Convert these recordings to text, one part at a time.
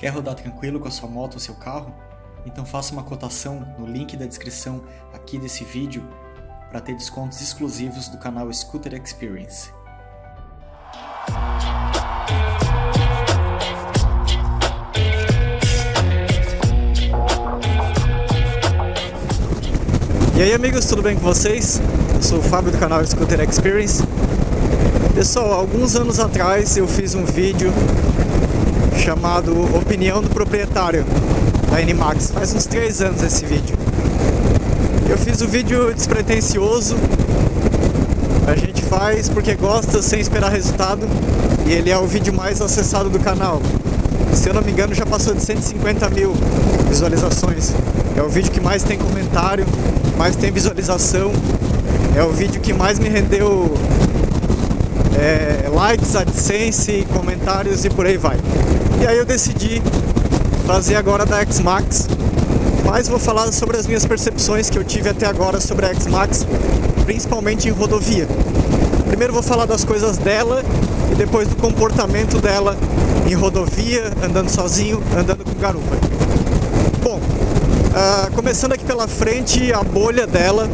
Quer rodar tranquilo com a sua moto ou seu carro? Então faça uma cotação no link da descrição aqui desse vídeo para ter descontos exclusivos do canal Scooter Experience. E aí amigos, tudo bem com vocês? Eu sou o Fábio do canal Scooter Experience. Pessoal, alguns anos atrás eu fiz um vídeo chamado Opinião do Proprietário da NMAX. Faz uns 3 anos esse vídeo. Eu fiz o vídeo despretensioso. A gente faz porque gosta, sem esperar resultado. E ele é o vídeo mais acessado do canal. Se eu não me engano, já passou de 150 mil visualizações. É o vídeo que mais tem comentário, mais tem visualização. É o vídeo que mais me rendeu likes, AdSense, comentários e por aí vai. E aí eu decidi fazer agora da X-Max. Mas vou falar sobre as minhas percepções que eu tive até agora sobre a X-Max, principalmente em rodovia. Primeiro vou falar das coisas dela e depois do comportamento dela em rodovia, andando sozinho, andando com garupa. Bom, começando aqui pela frente, a bolha dela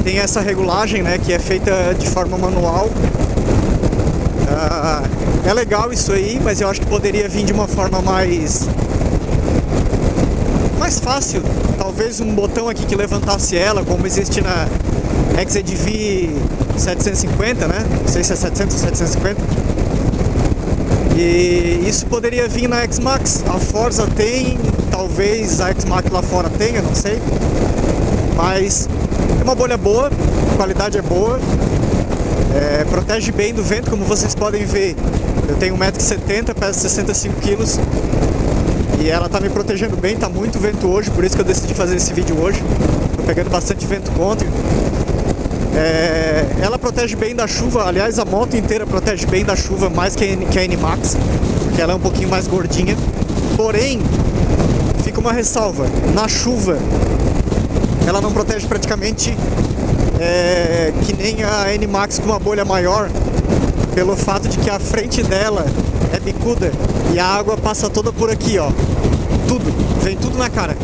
tem essa regulagem, né, que é feita de forma manual. É legal isso aí, mas eu acho que poderia vir de uma forma mais fácil. Talvez um botão aqui que levantasse ela, como existe na XEDV 750, né? Não sei se é 700 ou 750. E isso poderia vir na X-Max. A Forza tem, talvez a X-Max lá fora tenha, não sei. Mas é uma bolha boa, a qualidade é boa. Protege bem do vento, como vocês podem ver. Eu tenho 1,70 m, peso 65 kg. E ela tá me protegendo bem, tá muito vento hoje, por isso que eu decidi fazer esse vídeo hoje. Tô pegando bastante vento contra. Ela protege bem da chuva, aliás a moto inteira protege bem da chuva, mais que a NMAX, porque ela é um pouquinho mais gordinha. Porém, fica uma ressalva, na chuva ela não protege praticamente que nem a NMAX com uma bolha maior, pelo fato de que a frente dela é bicuda e a água passa toda por aqui, ó. Vem tudo na cara.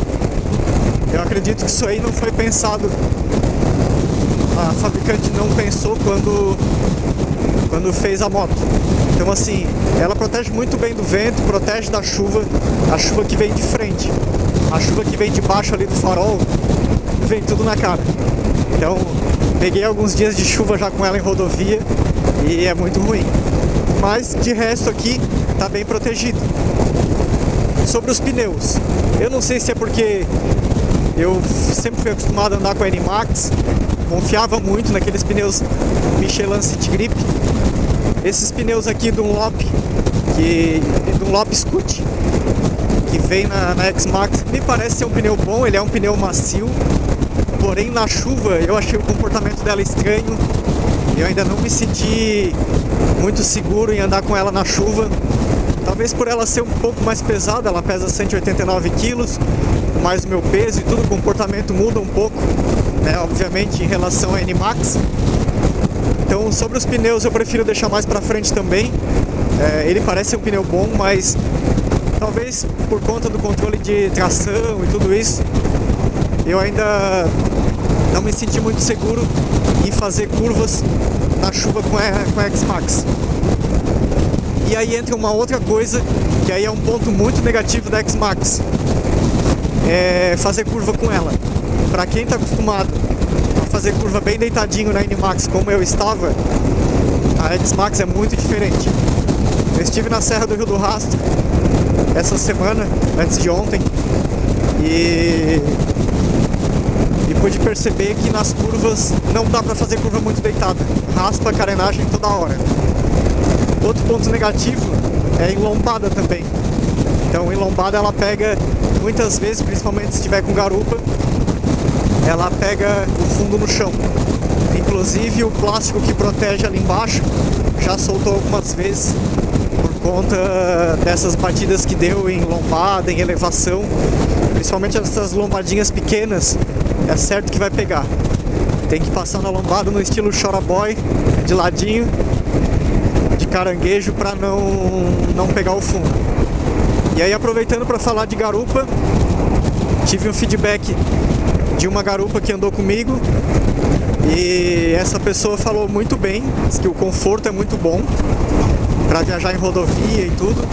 Eu acredito que isso aí não foi pensado. A fabricante não pensou quando fez a moto. Então assim, ela protege muito bem do vento, protege da chuva, a chuva que vem de frente. A chuva que vem de baixo ali do farol, vem tudo na cara. Então, peguei alguns dias de chuva já com ela em rodovia e é muito ruim. Mas de resto aqui tá bem protegido. Sobre os pneus, eu não sei se é porque eu sempre fui acostumado a andar com a NMAX, confiava muito naqueles pneus Michelin City Grip. Esses pneus aqui Dunlop Scoot, que vem na X-Max, me parece ser um pneu bom, ele é um pneu macio. Porém na chuva eu achei o comportamento dela estranho. Eu ainda não me senti muito seguro em andar com ela na chuva. Talvez por ela ser um pouco mais pesada, ela pesa 189 kg, mais o meu peso e tudo, o comportamento muda um pouco, né, obviamente em relação à NMAX. Então sobre os pneus eu prefiro deixar mais pra frente também. Ele parece um pneu bom, mas talvez por conta do controle de tração e tudo isso, eu ainda não me senti muito seguro em fazer curvas na chuva com a X-Max. E aí entra uma outra coisa, que aí é um ponto muito negativo da X-Max. É fazer curva com ela. Pra quem tá acostumado a fazer curva bem deitadinho na NMAX como eu estava, a X-Max é muito diferente. Eu estive na Serra do Rio do Rastro essa semana, antes de ontem, e pude perceber que nas curvas não dá pra fazer curva muito deitada, raspa a carenagem toda hora. Outro ponto negativo é em lombada também. Então em lombada ela pega muitas vezes, principalmente se estiver com garupa, ela pega o fundo no chão. Inclusive o plástico que protege ali embaixo já soltou algumas vezes por conta dessas batidas que deu em lombada, em elevação. Principalmente essas lombadinhas pequenas, é certo que vai pegar. Tem que passar na lombada no estilo Chora Boy, de ladinho, de caranguejo, para não pegar o fundo. E aí, aproveitando para falar de garupa, tive um feedback de uma garupa que andou comigo e essa pessoa falou muito bem, disse que o conforto é muito bom para viajar em rodovia e tudo.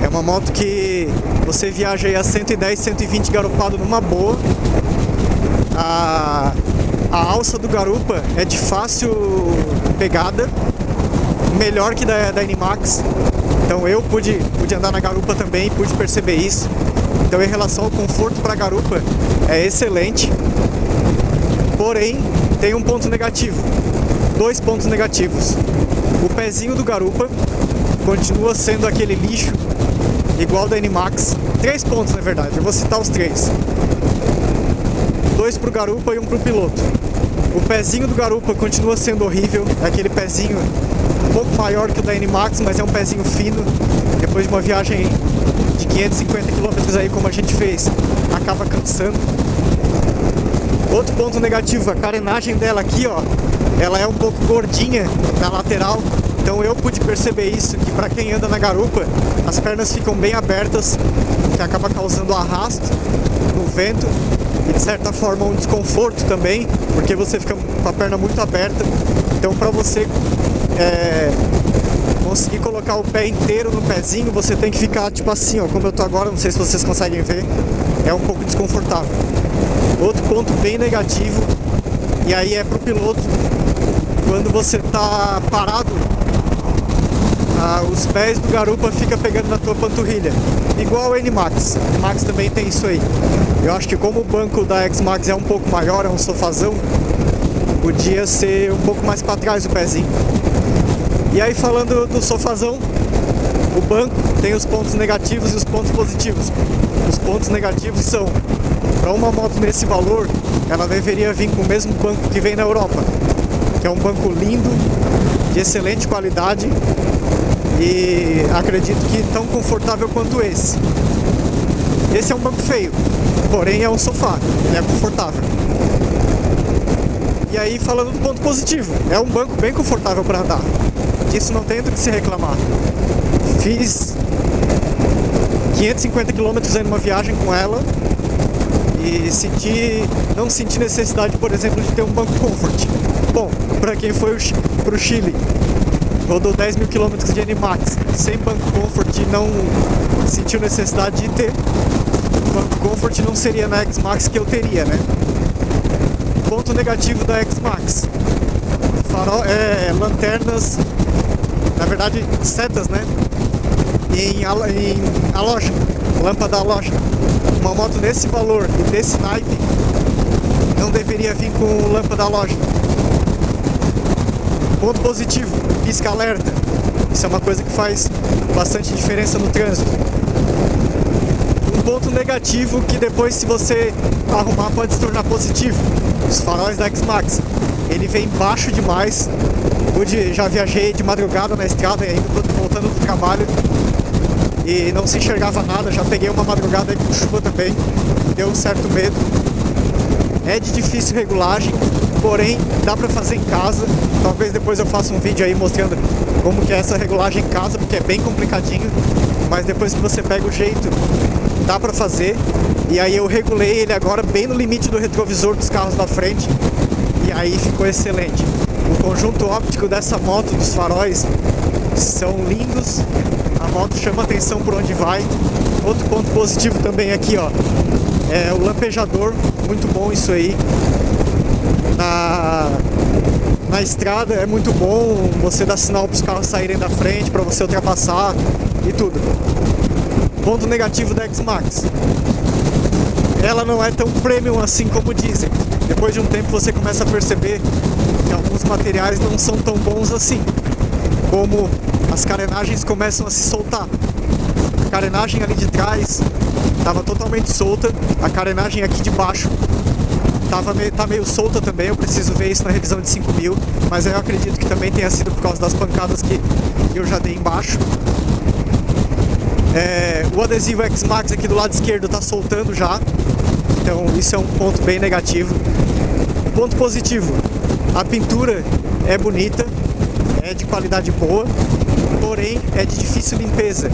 É uma moto que você viaja aí a 110, 120 garupado numa boa. A alça do garupa é de fácil pegada, melhor que da NMAX. Então eu pude andar na garupa também e pude perceber isso. Então, em relação ao conforto para garupa, é excelente. Porém, tem um ponto negativo. 2 pontos negativos. O pezinho do garupa continua sendo aquele lixo igual da NMAX. 3 pontos, na verdade. Eu vou citar os 3. 2 pro garupa e 1 pro piloto. O pezinho do garupa continua sendo horrível. É aquele pezinho um pouco maior que o da NMAX, mas é um pezinho fino. Depois de uma viagem de 550 km aí, como a gente fez, acaba cansando. Outro ponto negativo, a carenagem dela aqui, ó, ela é um pouco gordinha na lateral. Então eu pude perceber isso, que para quem anda na garupa, as pernas ficam bem abertas, que acaba causando arrasto no vento e de certa forma um desconforto também, porque você fica com a perna muito aberta. Então para você conseguir colocar o pé inteiro no pezinho, você tem que ficar tipo assim, ó, como eu tô agora, não sei se vocês conseguem ver, é um pouco desconfortável. Outro ponto bem negativo, e aí é pro piloto, quando você tá parado, os pés do garupa ficam pegando na tua panturrilha, igual a NMAX. A NMAX também tem isso aí. Eu acho que como o banco da X-Max é um pouco maior, é um sofazão, podia ser um pouco mais para trás o pezinho. E aí, falando do sofazão, o banco tem os pontos negativos e os pontos positivos. Os pontos negativos são, para uma moto nesse valor, ela deveria vir com o mesmo banco que vem na Europa, que é um banco lindo, de excelente qualidade e acredito que tão confortável quanto esse. Esse é um banco feio, porém é um sofá, ele é confortável. E aí, falando do ponto positivo, é um banco bem confortável para andar. Disso não tem do que se reclamar. Fiz 550 km em uma viagem com ela e não senti necessidade, por exemplo, de ter um banco comfort. Bom, para quem foi pro Chile, rodou 10 mil km de NMAX sem banco comfort e não sentiu necessidade de ter, o banco comfort não seria na X-Max que eu teria, né? Ponto negativo da X-Max: lanternas, na verdade setas, né? Em halógeno, lâmpada halógena. Uma moto nesse valor e desse naipe não deveria vir com lâmpada halógena. Ponto positivo: pisca-alerta. Isso é uma coisa que faz bastante diferença no trânsito. Um ponto negativo que depois, se você arrumar, pode se tornar positivo: os faróis da X-Max. Ele vem baixo demais. Já viajei de madrugada na estrada e ainda voltando do trabalho e não se enxergava nada. Já peguei uma madrugada aí com chuva também, deu um certo medo. É de difícil regulagem, porém dá pra fazer em casa. Talvez depois eu faça um vídeo aí mostrando como que é essa regulagem em casa, porque é bem complicadinho, mas depois que você pega o jeito, dá pra fazer. E aí eu regulei ele agora bem no limite do retrovisor dos carros da frente, e aí ficou excelente. O conjunto óptico dessa moto, dos faróis, são lindos. A moto chama atenção por onde vai. Outro ponto positivo também aqui, ó, é o lampejador, muito bom isso aí. Na estrada é muito bom, você dá sinal para os carros saírem da frente, para você ultrapassar e tudo. Ponto negativo da X-Max: ela não é tão premium assim como dizem. Depois de um tempo você começa a perceber que alguns materiais não são tão bons assim, como as carenagens começam a se soltar. A carenagem ali de trás estava totalmente solta, a carenagem aqui de baixo tá meio solta também. Eu preciso ver isso na revisão de 5.000, mas eu acredito que também tenha sido por causa das pancadas que eu já dei embaixo. O adesivo X-Max aqui do lado esquerdo está soltando já, então isso é um ponto bem negativo. Ponto positivo: a pintura é bonita, é de qualidade boa, porém é de difícil limpeza.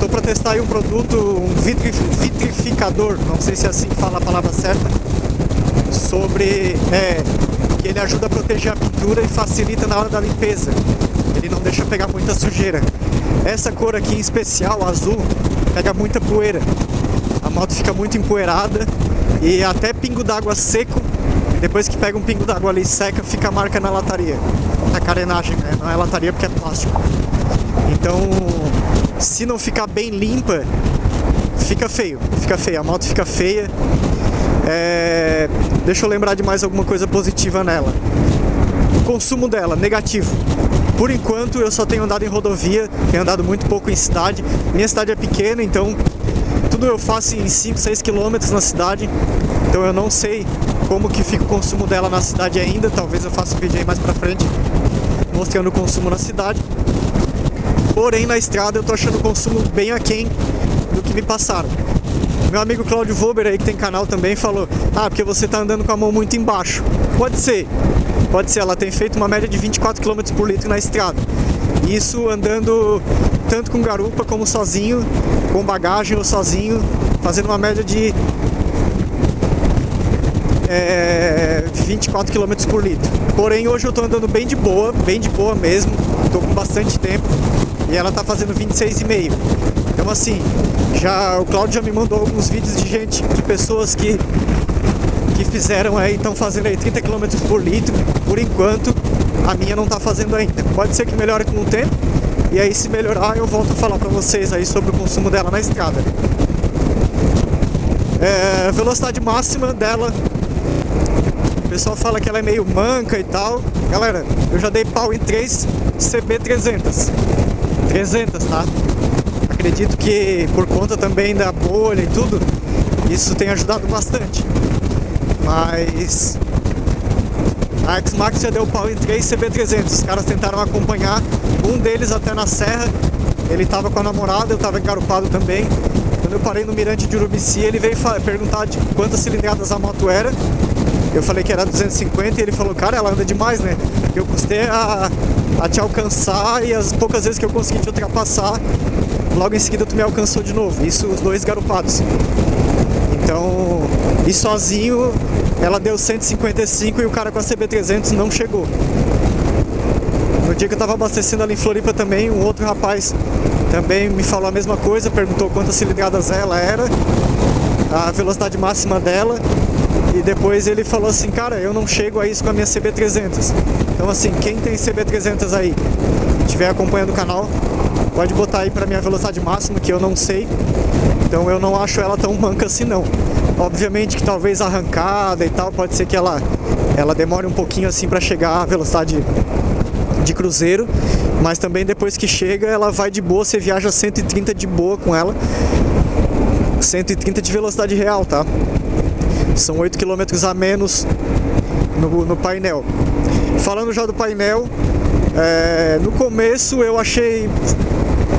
Tô para testar aí um produto, um vitrificador, não sei se assim fala a palavra certa, sobre que ele ajuda a proteger a pintura e facilita na hora da limpeza. Ele não deixa pegar muita sujeira. Essa cor aqui em especial, azul, pega muita poeira. A moto fica muito empoeirada e até pingo d'água seco, depois que pega um pingo d'água ali seca, fica a marca na lataria. Na carenagem, né? Não é lataria porque é plástico. Então, se não ficar bem limpa, fica feio, a moto fica feia. Deixa eu lembrar de mais alguma coisa positiva nela. O consumo dela, negativo. Por enquanto eu só tenho andado em rodovia, tenho andado muito pouco em cidade. Minha cidade é pequena, então tudo eu faço em 5, 6 km na cidade. Então eu não sei como que fica o consumo dela na cidade ainda. Talvez eu faça um vídeo aí mais pra frente mostrando o consumo na cidade. Porém na estrada eu tô achando o consumo bem aquém do que me passaram. Meu amigo Claudio Vober aí, que tem canal também, falou: porque você tá andando com a mão muito embaixo. Pode ser, ela tem feito uma média de 24 km por litro na estrada. Isso andando tanto com garupa como sozinho, com bagagem ou sozinho, fazendo uma média de 24 km por litro. Porém hoje eu tô andando bem de boa mesmo, tô com bastante tempo e ela tá fazendo 26,5. Então assim, o Claudio já me mandou alguns vídeos de pessoas que fizeram aí, estão fazendo aí 30 km por litro. Por enquanto, a minha não tá fazendo ainda. Pode ser que melhore com o tempo, e aí se melhorar eu volto a falar pra vocês aí sobre o consumo dela na estrada. Velocidade máxima dela, o pessoal fala que ela é meio manca e tal. Galera, eu já dei pau em 3 CB300, tá? Acredito que por conta também da bolha e tudo, isso tem ajudado bastante. Mas a X-Max já deu pau em 3 CB300. Os caras tentaram acompanhar, um deles até na serra. Ele tava com a namorada, eu tava engarupado também. Quando eu parei no mirante de Urubici, ele veio perguntar de quantas cilindradas a moto era. Eu falei que era 250 e ele falou: cara, ela anda demais, né? Eu custei a te alcançar, e as poucas vezes que eu consegui te ultrapassar, logo em seguida tu me alcançou de novo. Isso os dois garupados. Então, e sozinho ela deu 155 e o cara com a CB300 não chegou. No dia que eu tava abastecendo ali em Floripa também, um outro rapaz também me falou a mesma coisa, perguntou quantas cilindradas ela era, a velocidade máxima dela, e depois ele falou assim: cara, eu não chego a isso com a minha CB300. Então assim, quem tem CB300 aí e estiver acompanhando o canal, pode botar aí pra minha velocidade máxima, que eu não sei. Então eu não acho ela tão manca assim não. Obviamente que talvez arrancada e tal, pode ser que ela demore um pouquinho assim pra chegar à velocidade de cruzeiro, mas também depois que chega ela vai de boa, você viaja 130 de boa com ela. 130 de velocidade real, tá? São 8 km a menos no painel. Falando já do painel, no começo eu achei...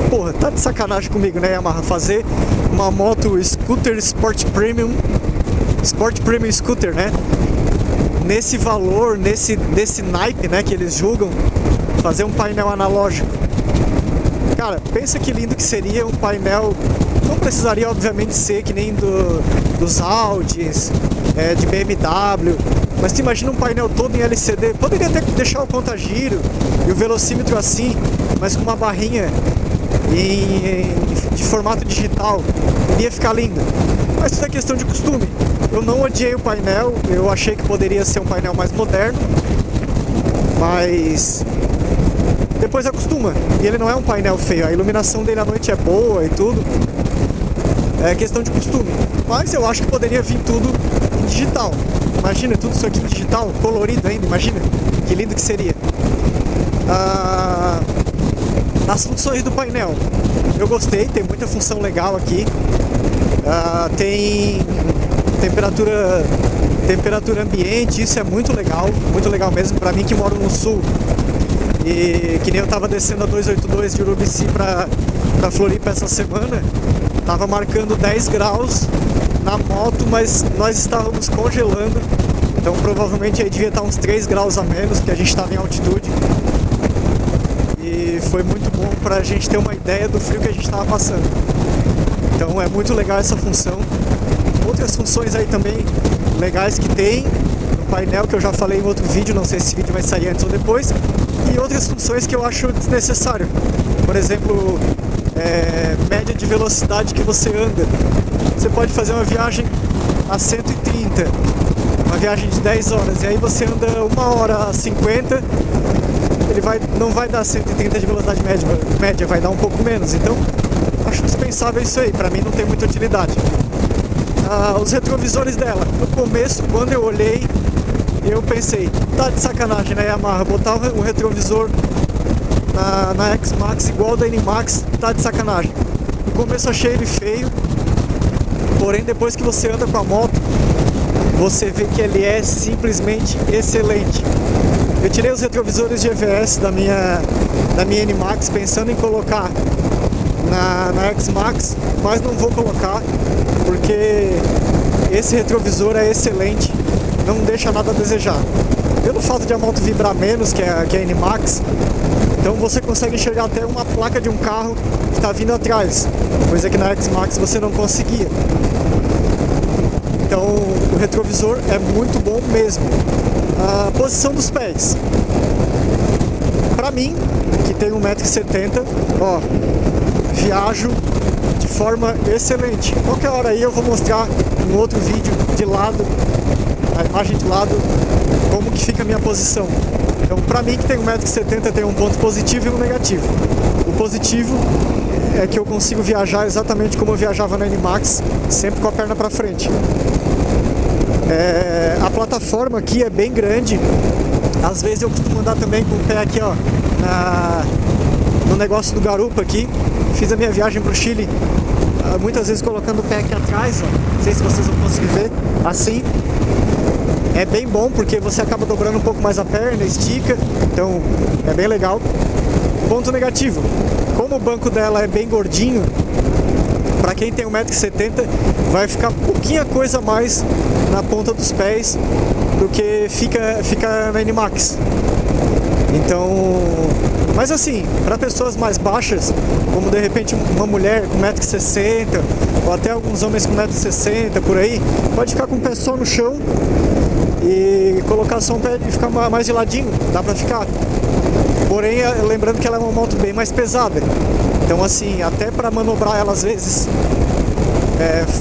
Porra, tá de sacanagem comigo, né, Yamaha? Fazer uma moto Scooter Sport Premium Scooter, né? Nesse valor, nesse naipe, né, que eles julgam, fazer um painel analógico. Cara, pensa que lindo que seria um painel. Não precisaria, obviamente, ser que nem dos Audis, de BMW, mas tu imagina um painel todo em LCD. Poderia até deixar o contagiro e o velocímetro assim, mas com uma barrinha de formato digital, iria ficar lindo. Mas isso é questão de costume. Eu não odiei o painel, eu achei que poderia ser um painel mais moderno, mas depois acostuma. E ele não é um painel feio, a iluminação dele à noite é boa e tudo. É questão de costume. Mas eu acho que poderia vir tudo em digital. Imagina tudo isso aqui em digital, colorido ainda, imagina que lindo que seria. As funções do painel, eu gostei, tem muita função legal aqui. Tem temperatura ambiente, isso é muito legal mesmo pra mim que moro no sul. E que nem eu tava descendo a 282 de Urubici pra Floripa essa semana, tava marcando 10 graus na moto, mas nós estávamos congelando, então provavelmente aí devia estar uns 3 graus a menos, porque a gente estava em altitude. E e foi muito bom para a gente ter uma ideia do frio que a gente estava passando. Então é muito legal essa função. Outras funções aí também legais que tem no painel, que eu já falei em outro vídeo, não sei se esse vídeo vai sair antes ou depois, e outras funções que eu acho desnecessário. Por exemplo, média de velocidade que você anda. Você pode fazer uma viagem a 130, uma viagem de 10 horas, e aí você anda 1 hora a 50, ele não vai dar 130 de velocidade média, vai dar um pouco menos. Então, acho dispensável isso aí, pra mim não tem muita utilidade. Os retrovisores dela, no começo, quando eu olhei, eu pensei, tá de sacanagem, né, Yamaha, botar um retrovisor na X-Max igual ao da N-Max, tá de sacanagem. No começo achei ele feio, porém depois que você anda com a moto, você vê que ele é simplesmente excelente. Eu tirei os retrovisores de EVS da minha N-Max pensando em colocar na X-Max, mas não vou colocar porque esse retrovisor é excelente, não deixa nada a desejar. Pelo fato de a moto vibrar menos que a N-Max, então você consegue enxergar até uma placa de um carro que está vindo atrás, coisa que na X-Max você não conseguia. Então o retrovisor é muito bom mesmo. A posição dos pés, pra mim, que tem 1,70 m, ó, viajo de forma excelente. Qualquer hora aí eu vou mostrar um outro vídeo de lado, a imagem de lado, como que fica a minha posição. Então, pra mim que tem 1,70 m, tem um ponto positivo e um negativo. O positivo é que eu consigo viajar exatamente como eu viajava na N-Max, sempre com a perna pra frente. A plataforma aqui é bem grande. Às vezes eu costumo andar também com o pé aqui, ó, no negócio do garupa aqui. Fiz a minha viagem pro Chile, muitas vezes colocando o pé aqui atrás, ó. Não sei se vocês vão conseguir ver, assim. É bem bom porque você acaba dobrando um pouco mais a perna, estica, então é bem legal. Ponto negativo, como o banco dela é bem gordinho, para quem tem 1,70 m, vai ficar pouquinha coisa a mais na ponta dos pés do que fica na N-Max. Então, mas assim, para pessoas mais baixas, como de repente uma mulher com 1,60 m, ou até alguns homens com 1,60 m por aí, pode ficar com o pé só no chão e colocar só um pé e ficar mais de ladinho, dá pra ficar. Porém, lembrando que ela é uma moto bem mais pesada. Então assim, até para manobrar ela às vezes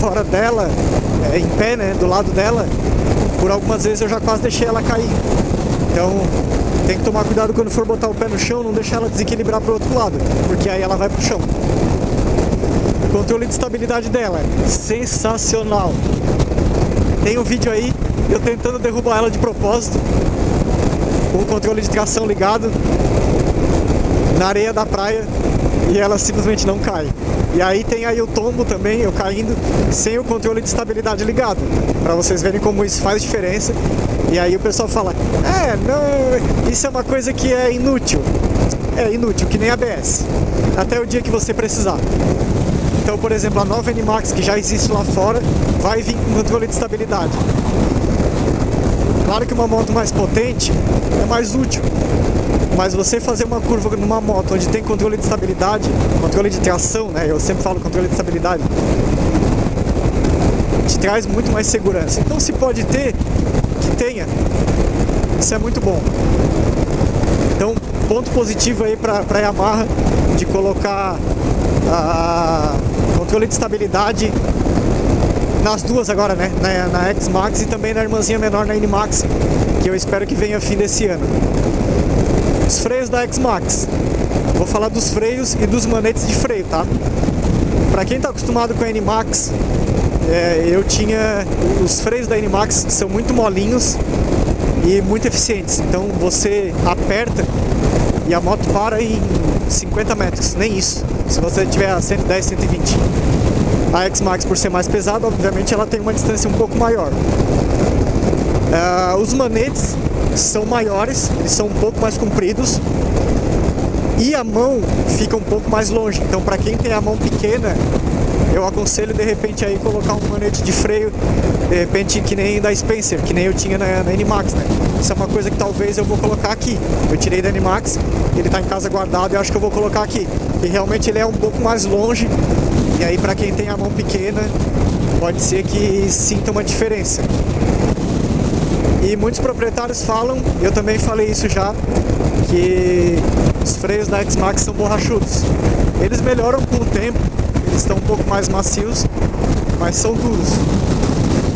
fora dela, em pé, né, do lado dela, por algumas vezes eu já quase deixei ela cair. Então tem que tomar cuidado quando for botar o pé no chão, não deixar ela desequilibrar para o outro lado, porque aí ela vai pro chão. O controle de estabilidade dela é sensacional. Tem um vídeo aí eu tentando derrubar ela de propósito, com o controle de tração ligado na areia da praia, e ela simplesmente não cai. E aí tem aí o tombo também, eu caindo sem o controle de estabilidade ligado, para vocês verem como isso faz diferença. E aí o pessoal fala, não, isso é uma coisa que é inútil. É inútil, que nem ABS, até o dia que você precisar. Então, por exemplo, a nova N-Max, que já existe lá fora, vai vir com controle de estabilidade. Claro que uma moto mais potente é mais útil, mas você fazer uma curva numa moto onde tem controle de estabilidade, controle de tração, né? Eu sempre falo controle de estabilidade, te traz muito mais segurança. Então, se pode ter, que tenha. Isso é muito bom. Então, ponto positivo aí para Yamaha de colocar controle de estabilidade nas duas agora, né? Na X-Max e também na irmãzinha menor, na N-Max, que eu espero que venha fim desse ano. Os freios da X-Max. Vou falar dos freios e dos manetes de freio, tá? Pra quem tá acostumado com a N-Max, eu tinha... Os freios da N-Max são muito molinhos e muito eficientes. Então você aperta e a moto para em 50 metros, nem isso, se você tiver a 110, 120. A X-Max, por ser mais pesada, obviamente ela tem uma distância um pouco maior. Os manetes são maiores, eles são um pouco mais compridos e a mão fica um pouco mais longe. Então, para quem tem a mão pequena, eu aconselho de repente aí colocar um manete de freio, de repente que nem da Spencer, que nem eu tinha na NMAX, né? Isso é uma coisa que talvez eu vou colocar aqui. Eu tirei da NMAX, ele tá em casa guardado e eu acho que eu vou colocar aqui. E realmente ele é um pouco mais longe, e aí para quem tem a mão pequena, pode ser que sinta uma diferença. E muitos proprietários falam, eu também falei isso já, que os freios da X-Max são borrachudos. Eles melhoram com o tempo, eles estão um pouco mais macios, mas são duros.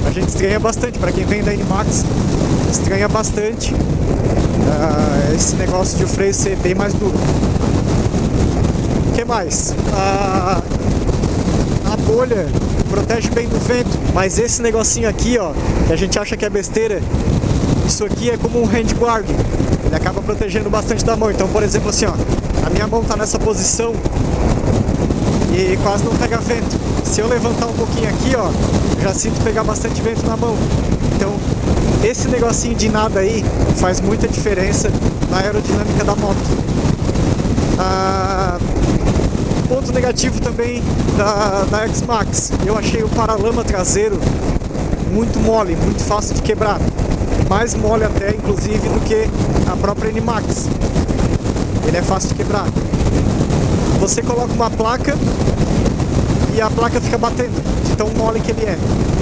A gente estranha bastante, para quem vem da NMAX, estranha bastante esse negócio de o freio ser bem mais duro. O que mais? A bolha protege bem do vento, mas esse negocinho aqui, ó, que a gente acha que é besteira, isso aqui é como um handguard, ele acaba protegendo bastante da mão. Então, por exemplo, assim, ó, a minha mão tá nessa posição e quase não pega vento. Se eu levantar um pouquinho aqui, ó, já sinto pegar bastante vento na mão. Então, esse negocinho de nada aí faz muita diferença na aerodinâmica da moto. Ponto negativo também da X-Max, eu achei o paralama traseiro muito mole, muito fácil de quebrar. Mais mole até, inclusive, do que a própria NMAX. Ele é fácil de quebrar. Você coloca uma placa e a placa fica batendo, de tão mole que ele é.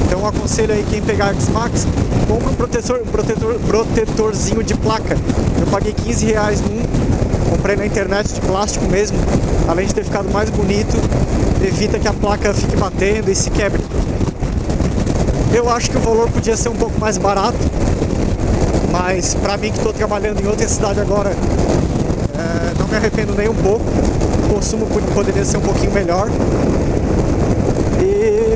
Então eu aconselho aí quem pegar a X-Max, compra um protetorzinho de placa. Eu paguei R$15 num, comprei na internet de plástico mesmo. Além de ter ficado mais bonito, evita que a placa fique batendo e se quebre. Eu acho que o valor podia ser um pouco mais barato, mas pra mim que estou trabalhando em outra cidade agora, não me arrependo nem um pouco. O consumo poderia ser um pouquinho melhor.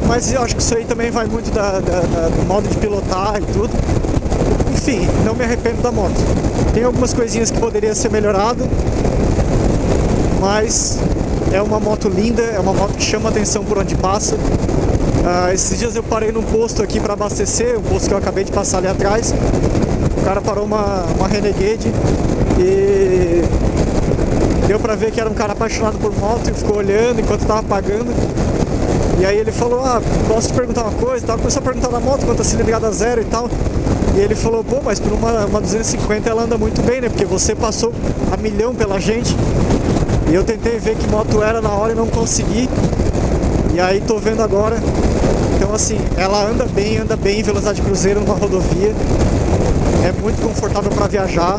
Mas eu acho que isso aí também vai muito do modo de pilotar e tudo. Enfim, não me arrependo da moto. Tem algumas coisinhas que poderia ser melhorado, mas é uma moto linda, é uma moto que chama atenção por onde passa. Esses dias eu parei num posto aqui para abastecer, um posto que eu acabei de passar ali atrás. O cara parou uma Renegade e deu pra ver que era um cara apaixonado por moto e ficou olhando enquanto tava pagando. E aí ele falou, posso te perguntar uma coisa e tal. Começou a perguntar da moto, quantas cilindrada zero e tal. E ele falou, pô, mas por uma 250 ela anda muito bem, né? Porque você passou a milhão pela gente. E eu tentei ver que moto era na hora e não consegui. E aí tô vendo agora. Então assim, ela anda bem em velocidade cruzeiro numa rodovia. É muito confortável para viajar.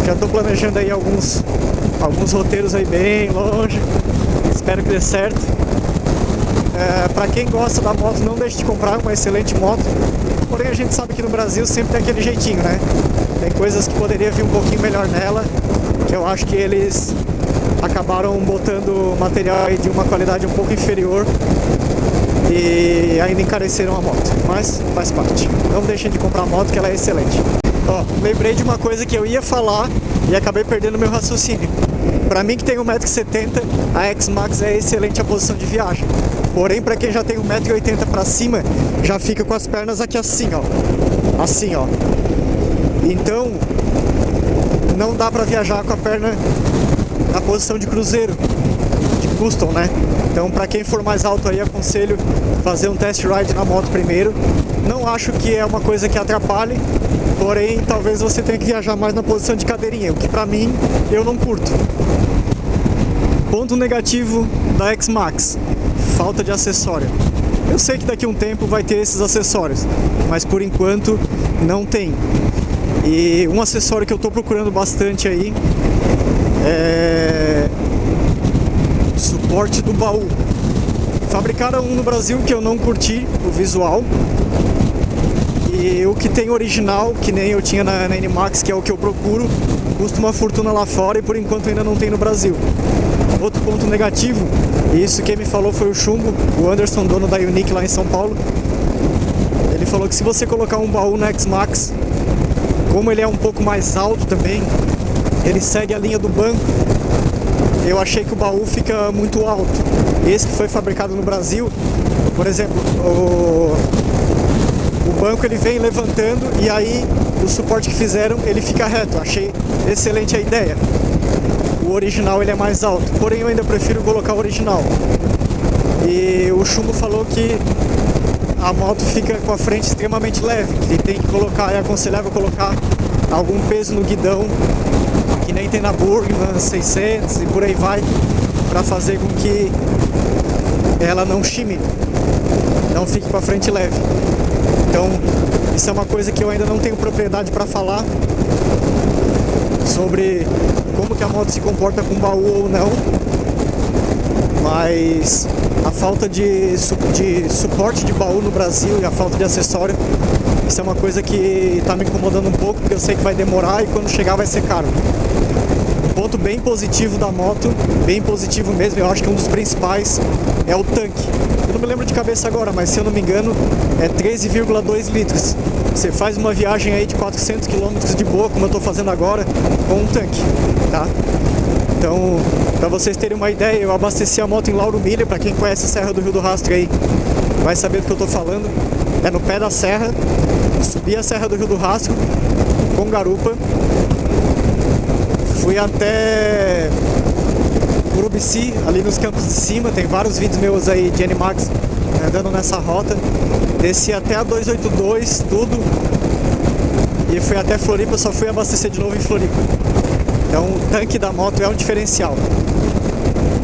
Já tô planejando aí alguns roteiros aí bem longe. Espero que dê certo. Para quem gosta da moto, não deixe de comprar, uma excelente moto. Porém a gente sabe que no Brasil sempre tem aquele jeitinho, né? Tem coisas que poderia vir um pouquinho melhor nela, que eu acho que eles acabaram botando material aí de uma qualidade um pouco inferior e ainda encareceram a moto, mas faz parte. Não deixem de comprar a moto, que ela é excelente. Ó, lembrei de uma coisa que eu ia falar e acabei perdendo meu raciocínio. Pra mim que tem 1,70 m, a X-Max é excelente a posição de viagem. Porém, pra quem já tem 1,80 m pra cima, já fica com as pernas aqui assim, ó. Assim, ó. Então, não dá pra viajar com a perna na posição de cruzeiro, de custom, né? Então, pra quem for mais alto aí, aconselho fazer um test ride na moto primeiro. Não acho que é uma coisa que atrapalhe, porém, talvez você tenha que viajar mais na posição de cadeirinha, o que pra mim, eu não curto. Ponto negativo da X-Max, falta de acessório. Eu sei que daqui a um tempo vai ter esses acessórios, mas por enquanto não tem. E um acessório que eu tô procurando bastante aí é suporte do baú. Fabricaram um no Brasil que eu não curti o visual. E o que tem original, que nem eu tinha na NMAX, que é o que eu procuro, custa uma fortuna lá fora e por enquanto ainda não tem no Brasil. Outro ponto negativo, e isso quem me falou foi o Chumbo, o Anderson, dono da Unique lá em São Paulo. Ele falou que se você colocar um baú na X-Max, como ele é um pouco mais alto também, ele segue a linha do banco. Eu achei que o baú fica muito alto. Esse que foi fabricado no Brasil, por exemplo, o banco ele vem levantando e aí o suporte que fizeram ele fica reto. Achei excelente a ideia. o original ele é mais alto, porém eu ainda prefiro colocar o original. E o Chumbo falou que a moto fica com a frente extremamente leve, que tem que colocar, é aconselhável colocar algum peso no guidão, que nem tem na Burgman 600 e por aí vai, para fazer com que ela não chime, não fique com a frente leve. Então isso é uma coisa que eu ainda não tenho propriedade para falar sobre como que a moto se comporta com baú ou não, mas a falta de suporte de baú no Brasil e a falta de acessório, isso é uma coisa que está me incomodando um pouco, porque eu sei que vai demorar e quando chegar vai ser caro. Um ponto bem positivo da moto, bem positivo mesmo, eu acho que um dos principais é o tanque. Eu não me lembro de cabeça agora, mas se eu não me engano é 13,2 litros. Você faz uma viagem aí de 400 km de boa, como eu estou fazendo agora, com um tanque, tá? Então, para vocês terem uma ideia, eu abasteci a moto em Lauro Miller. Para quem conhece a Serra do Rio do Rastro aí, vai saber do que eu estou falando. É no pé da serra, subi a Serra do Rio do Rastro com garupa, fui até Urubici, ali nos campos de cima. Tem vários vídeos meus aí de Animax andando nessa rota. Desci até a 282, tudo, e fui até Floripa, só fui abastecer de novo em Floripa. Então o tanque da moto é um diferencial.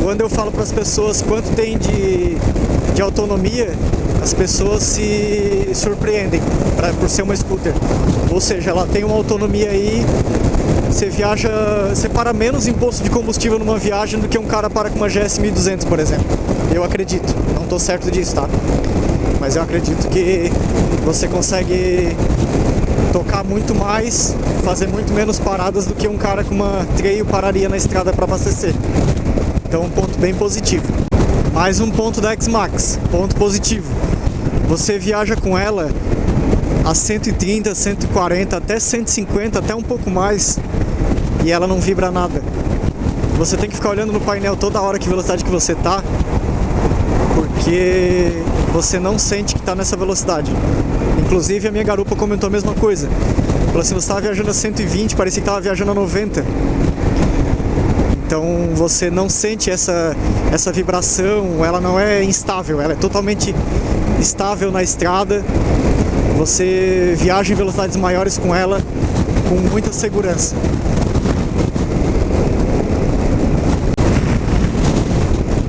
Quando eu falo para as pessoas quanto tem de autonomia, as pessoas se surpreendem por ser uma scooter. Ou seja, ela tem uma autonomia aí, você viaja, você para menos em posto de combustível numa viagem do que um cara para com uma GS 1200, por exemplo. Eu acredito, não estou certo disso, tá? Mas eu acredito que você consegue tocar muito mais, fazer muito menos paradas do que um cara com uma trail pararia na estrada para abastecer. Então um ponto bem positivo. Mais um ponto da X-Max, ponto positivo. Você viaja com ela a 130, 140, até 150, até um pouco mais, e ela não vibra nada. Você tem que ficar olhando no painel toda hora que velocidade que você tá, porque você não sente que está nessa velocidade. Inclusive a minha garupa comentou a mesma coisa. Falou assim, você estava viajando a 120, parecia que estava viajando a 90. Então você não sente essa vibração, ela não é instável, ela é totalmente estável na estrada. Você viaja em velocidades maiores com ela com muita segurança.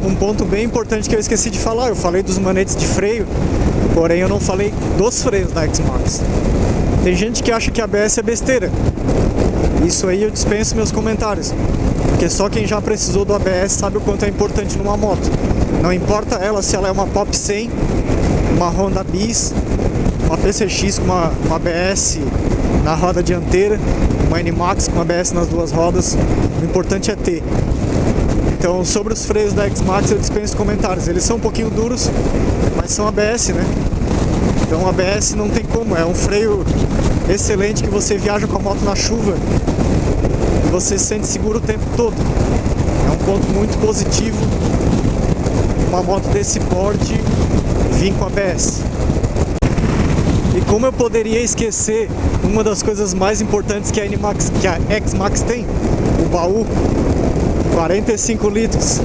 Um ponto bem importante que eu esqueci de falar, eu falei dos manetes de freio, porém eu não falei dos freios da X-Max. Tem gente que acha que a ABS é besteira. Isso aí eu dispenso meus comentários, porque só quem já precisou do ABS sabe o quanto é importante numa moto. Não importa ela se ela é uma Pop 100, uma Honda Bis, uma PCX com uma ABS na roda dianteira, uma Animax com ABS nas duas rodas, o importante é ter. Então, sobre os freios da X-Max eu dispenso comentários. Eles são um pouquinho duros, mas são ABS, né? Então, ABS não tem como. É um freio excelente que você viaja com a moto na chuva e você se sente seguro o tempo todo. É um ponto muito positivo uma moto desse porte vir com ABS. E como eu poderia esquecer uma das coisas mais importantes que a X-Max tem? O baú. 45 litros.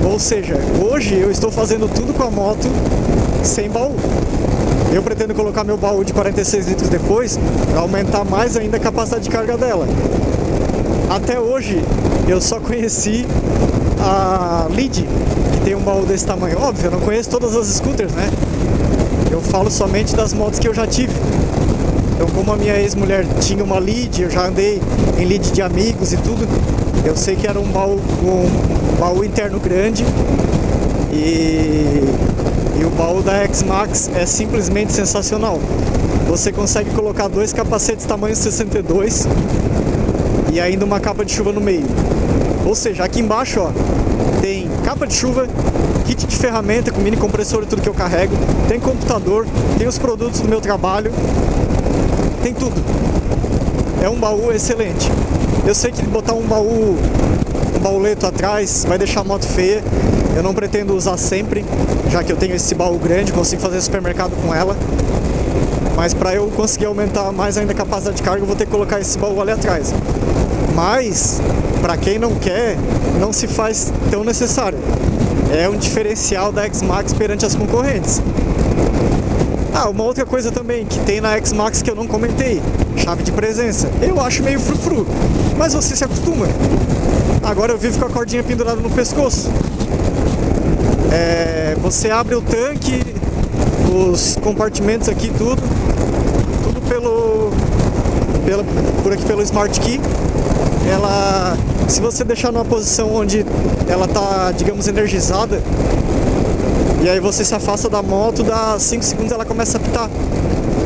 Ou seja, hoje eu estou fazendo tudo com a moto sem baú. Eu pretendo colocar meu baú de 46 litros depois para aumentar mais ainda a capacidade de carga dela. Até hoje eu só conheci a Lead, que tem um baú desse tamanho. Óbvio, eu não conheço todas as scooters, né? Eu falo somente das motos que eu já tive. Então, como a minha ex-mulher tinha uma Lead, eu já andei em Lead de amigos e tudo. Eu sei que era um baú interno grande e o baú da X-Max é simplesmente sensacional. Você consegue colocar dois capacetes tamanho 62 e ainda uma capa de chuva no meio. Ou seja, aqui embaixo ó, tem capa de chuva, kit de ferramenta com mini compressor e tudo que eu carrego, tem computador, tem os produtos do meu trabalho, tem tudo. É um baú excelente. Eu sei que botar um bauleto atrás vai deixar a moto feia. Eu não pretendo usar sempre, já que eu tenho esse baú grande, consigo fazer supermercado com ela. Mas para eu conseguir aumentar mais ainda a capacidade de carga, eu vou ter que colocar esse baú ali atrás. Mas para quem não quer, não se faz tão necessário. É um diferencial da X-Max perante as concorrentes. Uma outra coisa também que tem na X-Max que eu não comentei, chave de presença. Eu acho meio frufru, mas você se acostuma. Agora eu vivo com a cordinha pendurada no pescoço. Você abre o tanque, os compartimentos aqui, tudo por aqui pelo Smart Key. Se você deixar numa posição onde ela tá, digamos, energizada, e aí você se afasta da moto, dá 5 segundos ela começa a apitar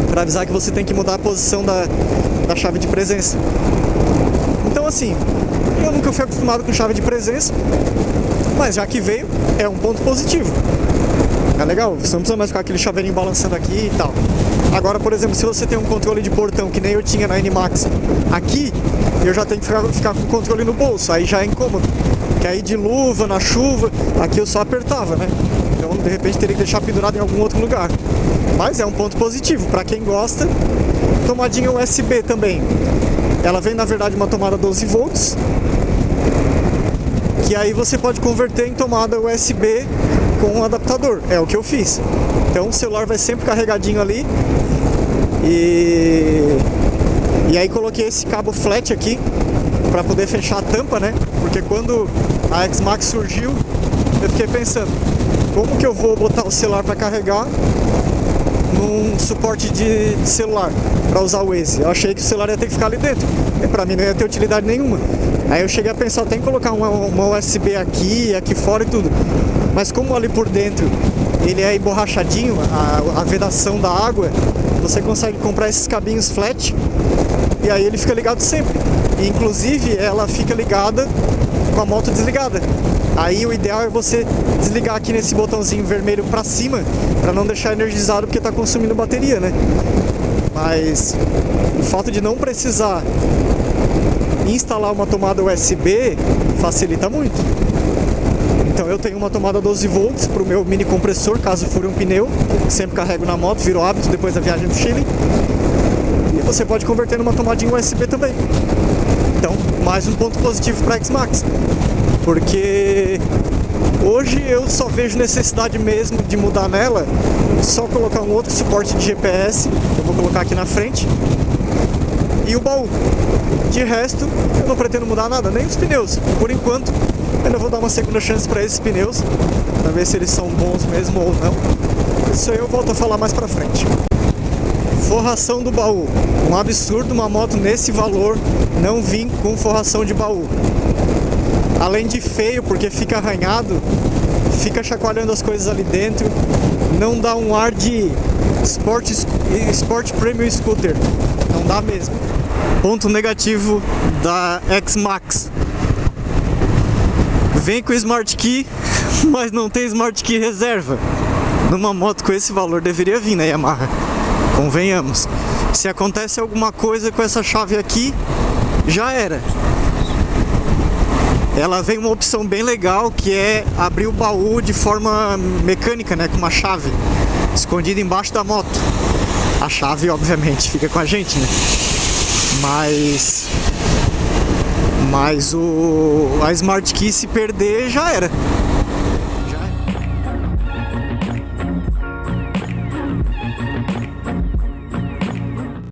para avisar que você tem que mudar a posição da chave de presença. Então assim, eu nunca fui acostumado com chave de presença, mas já que veio, é um ponto positivo. É legal, você não precisa mais ficar aquele chaveirinho balançando aqui e tal. Agora, por exemplo, se você tem um controle de portão que nem eu tinha na NMAX, aqui eu já tenho que ficar com o controle no bolso, aí já é incômodo. Que aí de luva, na chuva, aqui eu só apertava, né? Então de repente teria que deixar pendurado em algum outro lugar. Mas é um ponto positivo, para quem gosta. Tomadinha USB também. Ela vem na verdade uma tomada 12 volts, que aí você pode converter em tomada USB com um adaptador, é o que eu fiz. Então o celular vai sempre carregadinho ali. E aí coloquei esse cabo flat aqui para poder fechar a tampa, né? Porque quando a X-Max surgiu, eu fiquei pensando, como que eu vou botar o celular para carregar num suporte de celular para usar o Waze? Eu achei que o celular ia ter que ficar ali dentro, e para mim não ia ter utilidade nenhuma. Aí eu cheguei a pensar, tem que colocar uma USB aqui fora e tudo. Mas como ali por dentro ele é emborrachadinho, a vedação da água, você consegue comprar esses cabinhos flat e aí ele fica ligado sempre. E, inclusive ela fica ligada com a moto desligada. Aí o ideal é você desligar aqui nesse botãozinho vermelho para cima, para não deixar energizado porque está consumindo bateria, né? Mas o fato de não precisar instalar uma tomada USB facilita muito. Então eu tenho uma tomada 12 volts para o meu mini compressor, caso fure um pneu, sempre carrego na moto, virou hábito depois da viagem do Chile. E você pode converter numa tomadinha USB também. Então, mais um ponto positivo para a X-Max, porque hoje eu só vejo necessidade mesmo de mudar nela, só colocar um outro suporte de GPS, eu vou colocar aqui na frente, e o baú. De resto, eu não pretendo mudar nada, nem os pneus. Por enquanto, ainda vou dar uma segunda chance para esses pneus, para ver se eles são bons mesmo ou não. Isso aí eu volto a falar mais pra frente. Forração do baú. Um absurdo uma moto nesse valor não vir com forração de baú. Além de feio, porque fica arranhado, fica chacoalhando as coisas ali dentro, não dá um ar de Sport Premium Scooter. Não dá mesmo. Ponto negativo da X-Max. Vem com Smart Key, mas não tem Smart Key reserva. Numa moto com esse valor deveria vir, né, Yamaha? Convenhamos. Se acontece alguma coisa com essa chave aqui, já era. Ela vem uma opção bem legal, que é abrir o baú de forma mecânica, né, com uma chave escondida embaixo da moto. A chave, obviamente, fica com a gente, né? Mas a Smart Key, se perder, já era.